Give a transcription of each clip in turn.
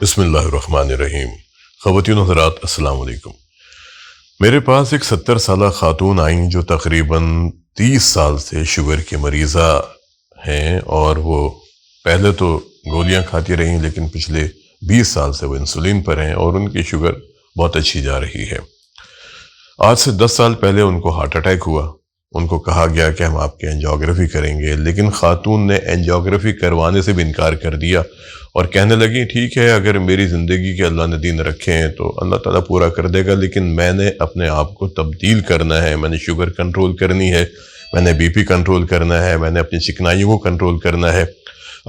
بسم اللہ الرحمن الرحیم۔ خواتین و حضرات السلام علیکم۔ میرے پاس ایک 70 سالہ خاتون آئیں جو تقریباً 30 سال سے شوگر کی مریضہ ہیں، اور وہ پہلے تو گولیاں کھاتی رہیں لیکن پچھلے 20 سال سے وہ انسولین پر ہیں اور ان کی شوگر بہت اچھی جا رہی ہے۔ آج سے 10 سال پہلے ان کو ہارٹ اٹیک ہوا۔ ان کو کہا گیا کہ ہم آپ کی اینجیوگرافی کریں گے، لیکن خاتون نے اینجیوگرافی کروانے سے بھی انکار کر دیا اور کہنے لگی ٹھیک ہے، اگر میری زندگی کے اللہ نے دین رکھے ہیں تو اللہ تعالیٰ پورا کر دے گا، لیکن میں نے اپنے آپ کو تبدیل کرنا ہے، میں نے شوگر کنٹرول کرنی ہے، میں نے بی پی کنٹرول کرنا ہے، میں نے اپنی چکنائیوں کو کنٹرول کرنا ہے،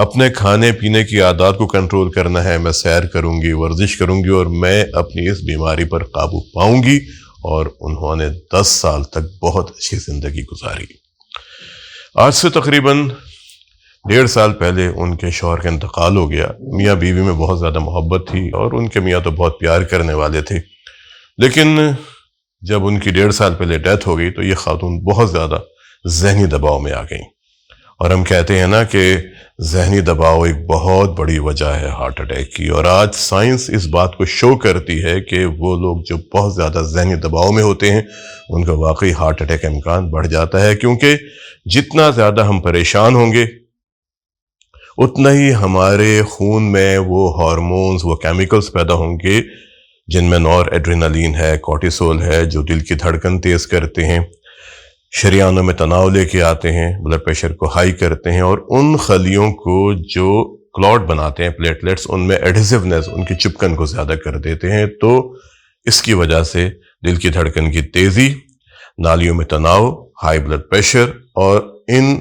اپنے کھانے پینے کی عادات کو کنٹرول کرنا ہے، میں سیر کروں گی، ورزش کروں گی اور میں اپنی اس بیماری پر قابو پاؤں گی۔ اور انہوں نے 10 سال تک بہت اچھی زندگی گزاری۔ آج سے تقریباً 1.5 سال پہلے ان کے شوہر کا انتقال ہو گیا۔ میاں بیوی میں بہت زیادہ محبت تھی اور ان کے میاں تو بہت پیار کرنے والے تھے، لیکن جب ان کی 1.5 سال پہلے ڈیتھ ہو گئی تو یہ خاتون بہت زیادہ ذہنی دباؤ میں آ گئیں، اور ہم کہتے ہیں نا کہ ذہنی دباؤ ایک بہت بڑی وجہ ہے ہارٹ اٹیک کی، اور آج سائنس اس بات کو شو کرتی ہے کہ وہ لوگ جو بہت زیادہ ذہنی دباؤ میں ہوتے ہیں ان کا واقعی ہارٹ اٹیک کا امکان بڑھ جاتا ہے، کیونکہ جتنا زیادہ ہم پریشان ہوں گے اتنا ہی ہمارے خون میں وہ ہارمونز، وہ کیمیکلز پیدا ہوں گے جن میں نور ایڈرینالین ہے، کورٹیسول ہے، جو دل کی دھڑکن تیز کرتے ہیں، شریانوں میں تناؤ لے کے آتے ہیں، بلڈ پریشر کو ہائی کرتے ہیں، اور ان خلیوں کو جو کلاٹ بناتے ہیں، پلیٹلیٹس، ان میں ایڈھیسونیس، ان کی چپکن کو زیادہ کر دیتے ہیں۔ تو اس کی وجہ سے دل کی دھڑکن کی تیزی، نالیوں میں تناؤ، ہائی بلڈ پریشر اور ان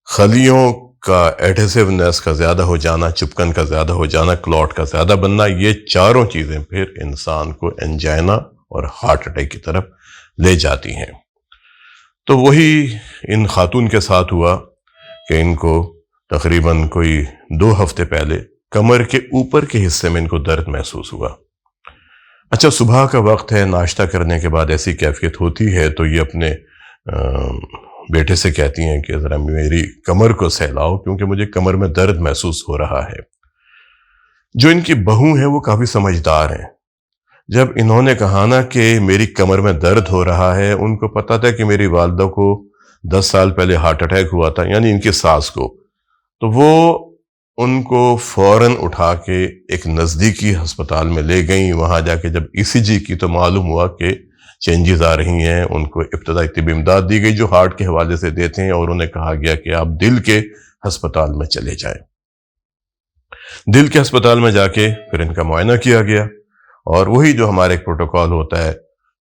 خلیوں کا ایڈھیسونیس کا زیادہ ہو جانا، چپکن کا زیادہ ہو جانا، کلاٹ کا زیادہ بننا، یہ چاروں چیزیں پھر انسان کو انجائنا اور ہارٹ اٹیک کی طرف لے جاتی ہیں۔ تو وہی ان خاتون کے ساتھ ہوا کہ ان کو تقریباً کوئی 2 ہفتے پہلے کمر کے اوپر کے حصے میں ان کو درد محسوس ہوا۔ اچھا، صبح کا وقت ہے، ناشتہ کرنے کے بعد ایسی کیفیت ہوتی ہے تو یہ اپنے بیٹے سے کہتی ہیں کہ ذرا میری کمر کو سہلاؤ کیونکہ مجھے کمر میں درد محسوس ہو رہا ہے۔ جو ان کی بہو ہیں وہ کافی سمجھدار ہیں۔ جب انہوں نے کہا نا کہ میری کمر میں درد ہو رہا ہے، ان کو پتا تھا کہ میری والدہ کو 10 سال پہلے ہارٹ اٹیک ہوا تھا، یعنی ان کی ساس کو، تو وہ ان کو فوراً اٹھا کے ایک نزدیکی ہسپتال میں لے گئیں۔ وہاں جا کے جب ECG کی تو معلوم ہوا کہ چینجز آ رہی ہیں۔ ان کو ابتدائی طبی امداد دی گئی جو ہارٹ کے حوالے سے دیتے ہیں، اور انہیں کہا گیا کہ آپ دل کے ہسپتال میں چلے جائیں۔ دل کے ہسپتال میں جا کے پھر ان کا معائنہ کیا گیا، اور وہی جو ہمارا ایک پروٹوکول ہوتا ہے،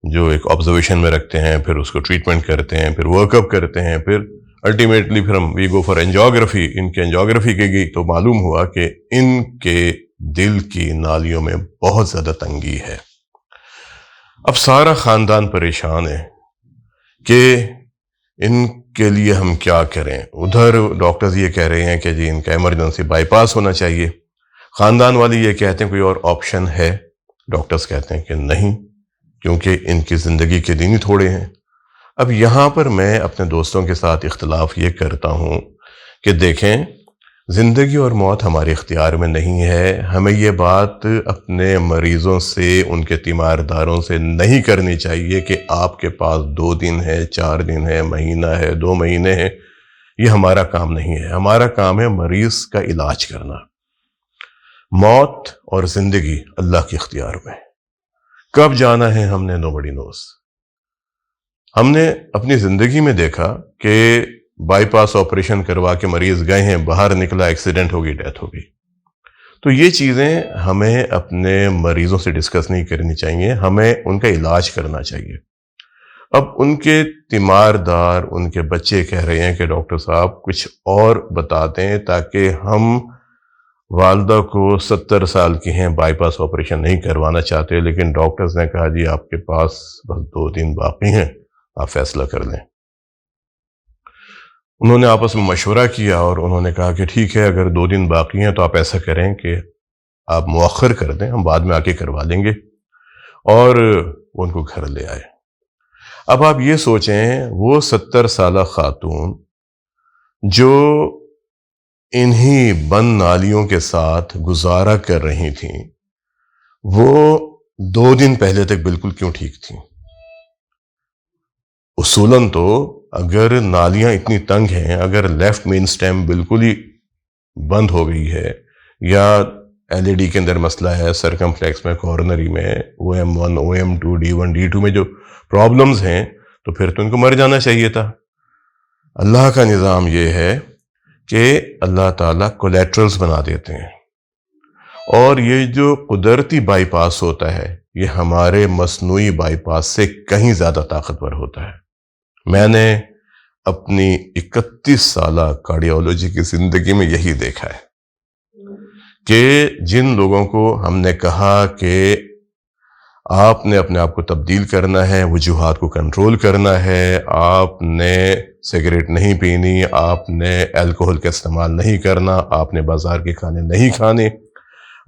جو ایک آبزرویشن میں رکھتے ہیں، پھر اس کو ٹریٹمنٹ کرتے ہیں، پھر ورک اپ کرتے ہیں، پھر الٹیمیٹلی پھر ہم وی گو فار اینجیوگرافی۔ ان کی اینجیوگرافی کی گئی تو معلوم ہوا کہ ان کے دل کی نالیوں میں بہت زیادہ تنگی ہے۔ اب سارا خاندان پریشان ہے کہ ان کے لیے ہم کیا کریں۔ ادھر ڈاکٹرز یہ کہہ رہے ہیں کہ جی ان کا ایمرجنسی بائی پاس ہونا چاہیے، خاندان والے یہ کہتے ہیں کوئی اور آپشن ہے، ڈاکٹرز کہتے ہیں کہ نہیں، کیونکہ ان کی زندگی کے دن ہی تھوڑے ہیں۔ اب یہاں پر میں اپنے دوستوں کے ساتھ اختلاف یہ کرتا ہوں کہ دیکھیں، زندگی اور موت ہمارے اختیار میں نہیں ہے۔ ہمیں یہ بات اپنے مریضوں سے، ان کے تیمارداروں سے نہیں کرنی چاہیے کہ آپ کے پاس 2 دن ہے، 4 دن ہے، مہینہ ہے، 2 مہینے ہیں۔ یہ ہمارا کام نہیں ہے۔ ہمارا کام ہے مریض کا علاج کرنا۔ موت اور زندگی اللہ کے اختیار میں، کب جانا ہے ہم نے nobody knows۔ ہم نے اپنی زندگی میں دیکھا کہ بائی پاس آپریشن کروا کے مریض گئے ہیں، باہر نکلا، ایکسیڈنٹ ہو گئی، ڈیتھ ہو گئی۔ تو یہ چیزیں ہمیں اپنے مریضوں سے ڈسکس نہیں کرنی چاہیے، ہمیں ان کا علاج کرنا چاہیے۔ اب ان کے تیماردار، ان کے بچے کہہ رہے ہیں کہ ڈاکٹر صاحب کچھ اور بتا دیں تاکہ ہم والدہ کو 70 سال کی ہیں، بائی پاس آپریشن نہیں کروانا چاہتے، لیکن ڈاکٹرز نے کہا جی آپ کے پاس بس 2 دن باقی ہیں، آپ فیصلہ کر لیں۔ انہوں نے آپس میں مشورہ کیا اور انہوں نے کہا کہ ٹھیک ہے، اگر 2 دن باقی ہیں تو آپ ایسا کریں کہ آپ مؤخر کر دیں، ہم بعد میں آ کے کروا لیں گے، اور وہ ان کو گھر لے آئے۔ اب آپ یہ سوچیں، وہ 70 سالہ خاتون جو انہی بند نالیوں کے ساتھ گزارا کر رہی تھیں، وہ 2 دن پہلے تک بالکل کیوں ٹھیک تھیں؟ اصولاً تو اگر نالیاں اتنی تنگ ہیں، اگر لیفٹ مین سٹیم بالکل ہی بند ہو گئی ہے، یا LAD کے اندر مسئلہ ہے، سرکمفلیکس میں، کورنری میں، OM1 OM2 D1 D2 میں جو پرابلمز ہیں، تو پھر تو ان کو مر جانا چاہیے تھا۔ اللہ کا نظام یہ ہے کہ اللہ تعالیٰ کولیٹرلز بنا دیتے ہیں، اور یہ جو قدرتی بائی پاس ہوتا ہے یہ ہمارے مصنوعی بائی پاس سے کہیں زیادہ طاقتور ہوتا ہے۔ میں نے اپنی 31 سالہ کارڈیولوجی کی زندگی میں یہی دیکھا ہے کہ جن لوگوں کو ہم نے کہا کہ آپ نے اپنے آپ کو تبدیل کرنا ہے، وجوہات کو کنٹرول کرنا ہے، آپ نے سگریٹ نہیں پینی، آپ نے الکوہل کا استعمال نہیں کرنا، آپ نے بازار کے کھانے نہیں کھانے،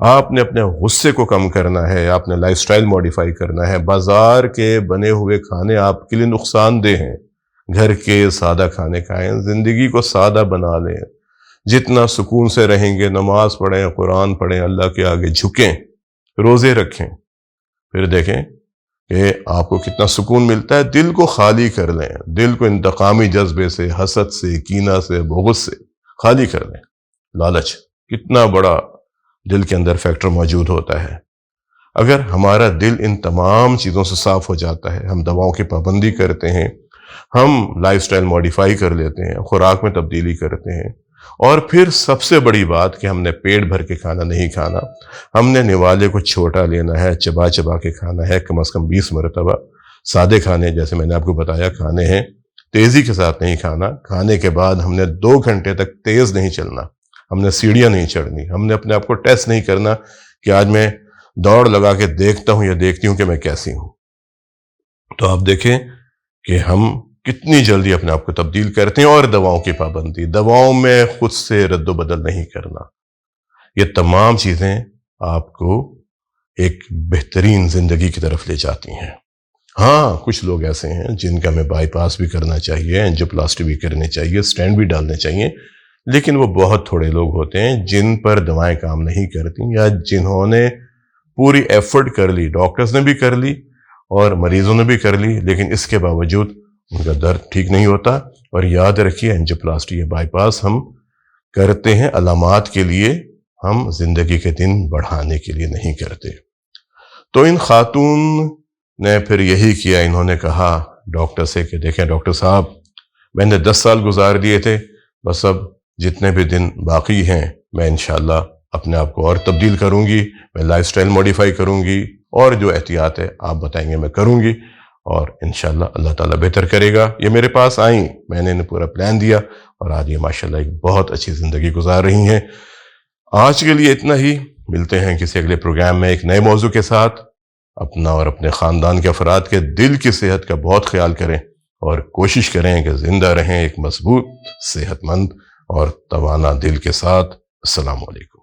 آپ نے اپنے غصے کو کم کرنا ہے، آپ نے لائف سٹائل موڈیفائی کرنا ہے، بازار کے بنے ہوئے کھانے آپ کے لیے نقصان دہ ہیں، گھر کے سادہ کھانے کھائیں، زندگی کو سادہ بنا لیں، جتنا سکون سے رہیں گے، نماز پڑھیں، قرآن پڑھیں، اللہ کے آگے جھکیں، روزے رکھیں، پھر دیکھیں کہ آپ کو کتنا سکون ملتا ہے۔ دل کو خالی کر لیں، دل کو انتقامی جذبے سے، حسد سے، کینہ سے، بغض سے خالی کر لیں۔ لالچ کتنا بڑا دل کے اندر فیکٹر موجود ہوتا ہے۔ اگر ہمارا دل ان تمام چیزوں سے صاف ہو جاتا ہے، ہم دواؤں کی پابندی کرتے ہیں، ہم لائف سٹائل موڈیفائی کر لیتے ہیں، خوراک میں تبدیلی کرتے ہیں، اور پھر سب سے بڑی بات کہ ہم نے پیٹ بھر کے کھانا نہیں کھانا، ہم نے نوالے کو چھوٹا لینا ہے، چبا چبا کے کھانا ہے، کم از کم 20 مرتبہ۔ سادے کھانے جیسے میں نے آپ کو بتایا کھانے ہیں، تیزی کے ساتھ نہیں کھانا، کھانے کے بعد ہم نے 2 گھنٹے تک تیز نہیں چلنا، ہم نے سیڑھیاں نہیں چڑھنی، ہم نے اپنے آپ کو ٹیسٹ نہیں کرنا کہ آج میں دوڑ لگا کے دیکھتا ہوں یا دیکھتی ہوں کہ میں کیسی ہوں۔ تو آپ دیکھیں کہ ہم کتنی جلدی اپنے آپ کو تبدیل کرتے ہیں۔ اور دواؤں کی پابندی، دواؤں میں خود سے رد و بدل نہیں کرنا، یہ تمام چیزیں آپ کو ایک بہترین زندگی کی طرف لے جاتی ہیں۔ ہاں، کچھ لوگ ایسے ہیں جن کا ہمیں بائی پاس بھی کرنا چاہیے، اینجیوپلاسٹی بھی کرنی چاہیے، سٹینڈ بھی ڈالنے چاہیے، لیکن وہ بہت تھوڑے لوگ ہوتے ہیں جن پر دوائیں کام نہیں کرتی، یا جنہوں نے پوری ایفرٹ کر لی، ڈاکٹرز نے بھی کر لی اور مریضوں نے بھی کر لی، لیکن اس کے باوجود ان کا درد ٹھیک نہیں ہوتا۔ اور یاد رکھیے، اینجیوپلاسٹی یا بائی پاس ہم کرتے ہیں علامات کے لیے، ہم زندگی کے دن بڑھانے کے لیے نہیں کرتے۔ تو ان خاتون نے پھر یہی کیا، انہوں نے کہا ڈاکٹر سے کہ دیکھیں ڈاکٹر صاحب، میں نے 10 سال گزار دیے تھے، بس اب جتنے بھی دن باقی ہیں میں انشاءاللہ اپنے آپ کو اور تبدیل کروں گی، میں لائف سٹائل موڈیفائی کروں گی، اور جو احتیاط ہے آپ بتائیں گے میں کروں گی، اور انشاءاللہ اللہ تعالیٰ بہتر کرے گا۔ یہ میرے پاس آئیں، میں نے انہیں پورا پلان دیا، اور آج یہ ماشاءاللہ ایک بہت اچھی زندگی گزار رہی ہیں۔ آج کے لیے اتنا ہی، ملتے ہیں کسی اگلے پروگرام میں ایک نئے موضوع کے ساتھ۔ اپنا اور اپنے خاندان کے افراد کے دل کی صحت کا بہت خیال کریں، اور کوشش کریں کہ زندہ رہیں ایک مضبوط، صحت مند اور توانا دل کے ساتھ۔ السلام علیکم۔